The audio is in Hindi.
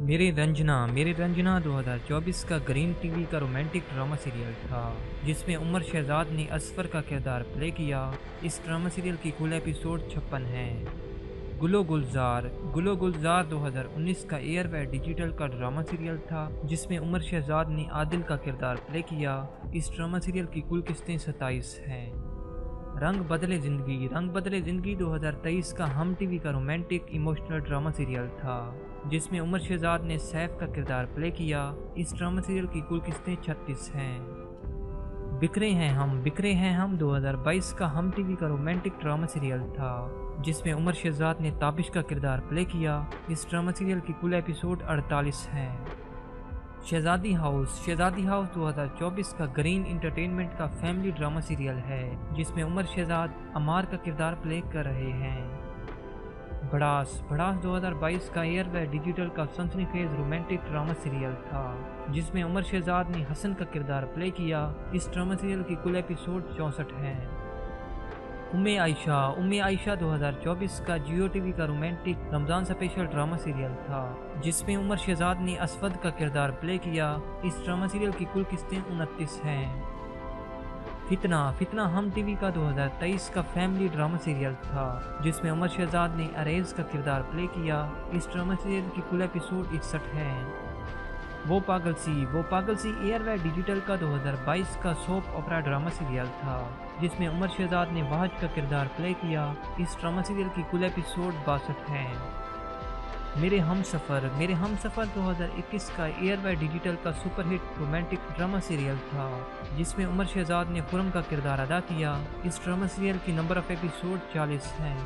मेरे रंजना 2024 का ग्रीन टीवी का रोमांटिक ड्रामा सीरियल था जिसमें उमर शहजाद ने असफर का किरदार प्ले किया। इस ड्रामा सीरियल की कुल एपिसोड 56 हैं। गुलो गुलजार 2019 का एयरवे डिजिटल का ड्रामा सीरियल था जिसमें उमर शहजाद ने आदिल का किरदार प्ले किया। इस ड्रामा सीरियल की कुल किस्तें 27 हैं। रंग बदले ज़िंदगी 2023 का हम टीवी का रोमांटिक इमोशनल ड्रामा सीरियल था जिसमें उमर शहजाद ने सैफ का किरदार प्ले किया। इस ड्रामा सीरियल की कुल किस्तें 36 हैं। बिखरे हैं हम 2022 का हम टीवी का रोमांटिक ड्रामा सीरियल था जिसमें उमर शहजाद ने ताबिश का किरदार प्ले किया। इस ड्रामा सीरियल की कुल एपिसोड 48 हैं। शहजादी हाउस 2024 का ग्रीन इंटरटेनमेंट का फैमिली ड्रामा सीरियल है जिसमें उमर शहजाद अमार का किरदार प्ले कर रहे हैं। भड़ास 2022 का एयरवे डिजिटल का सनसनीखेज रोमांटिक ड्रामा सीरियल था जिसमें उमर शहजाद ने हसन का किरदार प्ले किया। इस ड्रामा सीरियल की कुल एपिसोड 64 हैं। उम्मे आयशा 2024 का जियो टीवी का romantic Ramzan special drama serial था जिसमें उमर शहजाद ने असवद का किरदार प्ले किया। इस ड्रामा सीरियल की कुल किस्तें 29 हैं। फितना हम टीवी का 2023 का फैमिली ड्रामा सीरियल था जिसमें उमर शहजाद ने अरेज का किरदार प्ले किया। इस ड्रामा सीरियल की कुल एपिसोड 61 हैं। वो पागल सी एयरवे डिजिटल का 2022 का सोप ओपरा ड्रामा सीरियल था जिसमें उमर शहजाद ने वाहज का किरदार प्ले किया। इस ड्रामा सीरियल की कुल एपिसोड 62 हैं। मेरे हम सफ़र 2021 का एयरवे डिजिटल का सुपरहिट रोमांटिक ड्रामा सीरियल था जिसमें उमर शहजाद ने खुरम का किरदार अदा किया। इस ड्रामा सीरियल की नंबर ऑफ एपिसोड 40 हैं।